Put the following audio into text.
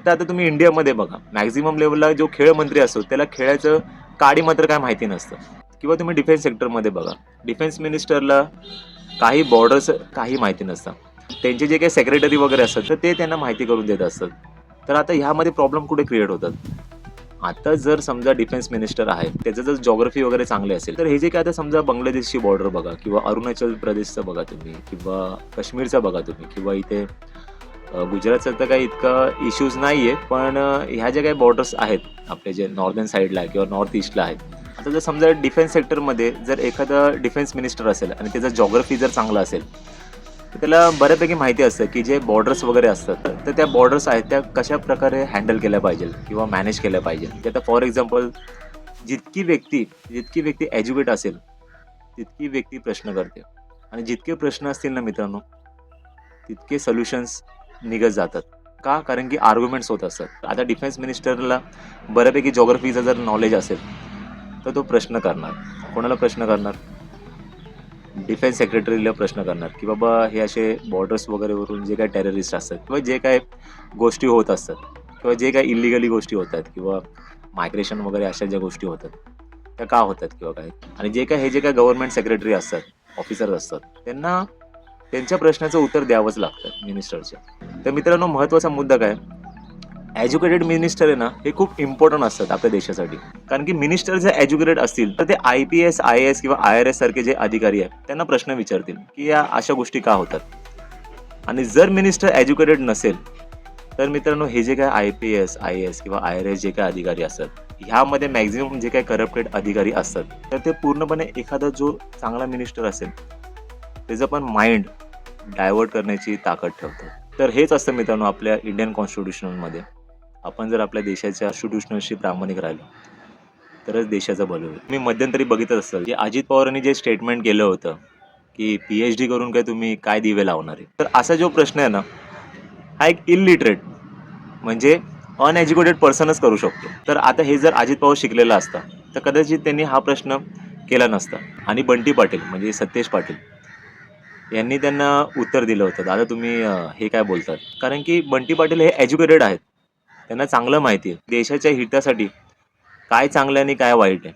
तर आता तुम्ही इंडियामध्ये बघा, मॅक्झिमम लेवलला जो खेळ मंत्री असतो त्याला खेळाचं काडी मात्र काय माहिती नसतं. किंवा तुम्ही डिफेन्स सेक्टरमध्ये बघा, डिफेन्स मिनिस्टरला काही बॉर्डर्स काही माहिती नसतं. त्यांचे जे काही सेक्रेटरी वगैरे असतात तर ते त्यांना माहिती करून देत असतात. तर आता ह्यामध्ये प्रॉब्लेम कुठे क्रिएट होतात. आता जर समजा डिफेन्स मिनिस्टर आहे, त्याचं जर जॉग्राफी वगैरे चांगली असेल, तर हे जे काय आता समजा बांगलादेशची बॉर्डर बघा किंवा अरुणाचल प्रदेशचं बघा तुम्ही किंवा काश्मीरचं बघा तुम्ही किंवा इथे गुजरातचं तर काही इतका इश्यूज नाही आहे, पण ह्या ज्या काही बॉर्डर्स आहेत आपले जे नॉर्दर्न साईडला किंवा नॉर्थ ईस्टला आहेत. आता जर समजा डिफेन्स सेक्टरमध्ये जर एखादा डिफेन्स मिनिस्टर असेल आणि त्याचा जॉग्राफी जर चांगला असेल, तर त्याला बऱ्यापैकी माहिती असतं की जे बॉर्डर्स वगैरे असतात तर त्या बॉर्डर्स आहेत त्या कशा प्रकारे हँडल केल्या पाहिजे किंवा मॅनेज केल्या पाहिजे. की आता फॉर एक्झाम्पल जितकी व्यक्ती एज्युकेट असेल तितकी व्यक्ती प्रश्न करते आणि जितके प्रश्न असतील ना मित्रांनो, तितके सोल्युशन्स निघत जातात. का? कारण की आर्ग्युमेंट्स होत असतात. आता डिफेन्स मिनिस्टरला बऱ्यापैकी जॉग्राफीचा जर नॉलेज असेल तर तो प्रश्न करणार. कोणाला प्रश्न करणार? डिफेन्स सेक्रेटरीला प्रश्न करणार की बाबा हे असे बॉर्डर्स वगैरेवरून जे काही टेररिस्ट असतात किंवा जे काय गोष्टी होत असतात किंवा जे काही इलिगली गोष्टी होतात किंवा मायग्रेशन वगैरे अशा ज्या गोष्टी होतात त्या का होतात किंवा काय, आणि हे जे काय गव्हर्नमेंट सेक्रेटरी असतात, ऑफिसर असतात, त्यांना त्यांच्या प्रश्नाचं उत्तर द्यावंच लागतं मिनिस्टरच्या. तर मित्रांनो, महत्त्वाचा मुद्दा काय, एज्युकेटेड मिनिस्टर आहे ना, हे खूप इम्पॉर्टंट असतात आपल्या देशासाठी. कारण की मिनिस्टर जर एज्युकेटेड असतील तर ते IPS, IAS किंवा IRS सारखे जे अधिकारी आहेत त्यांना प्रश्न विचारतील की या अशा गोष्टी का होतात. आणि जर मिनिस्टर एज्युकेटेड नसेल तर मित्रांनो, हे जे काय IPS, IAS किंवा IRS जे काय अधिकारी असतात ह्यामध्ये मॅक्झिमम जे काही करप्टेड अधिकारी असतात तर ते पूर्णपणे एखादा जो चांगला मिनिस्टर असेल त्याचं पण माइंड डायव्हर्ट करण्याची ताकद ठेवतात. तर हेच असतं मित्रांनो आपल्या इंडियन कॉन्स्टिट्यूशनमध्ये. आपण जर आपल्या देशाच्या कॉन्स्टिट्यूशनशी प्रामाणिक राहिलो तरच देशाचं भलं होईल. तुम्ही मध्यंतरी बघितच असाल की अजित पवारांनी जे स्टेटमेंट केलं होतं की PhD करून काय तुम्ही काय दिवे लावणार आहे. तर असा जो प्रश्न आहे ना, हा एक इलिटरेट म्हणजे अनएज्युकेटेड पर्सनच करू शकतो. तर आता हे जर अजित पवार शिकलेला असता तर कदाचित त्यांनी हा प्रश्न केला नसता. आणि बंटी पाटील म्हणजे सतेज पाटील यांनी त्यांना उत्तर दिलं होतं, दादा तुम्ही हे काय बोलतात. कारण की बंटी पाटील हे एज्युकेटेड आहेत, त्यांना चांगलं माहिती आहे देशाच्या हितासाठी काय चांगलं आणि काय वाईट आहे.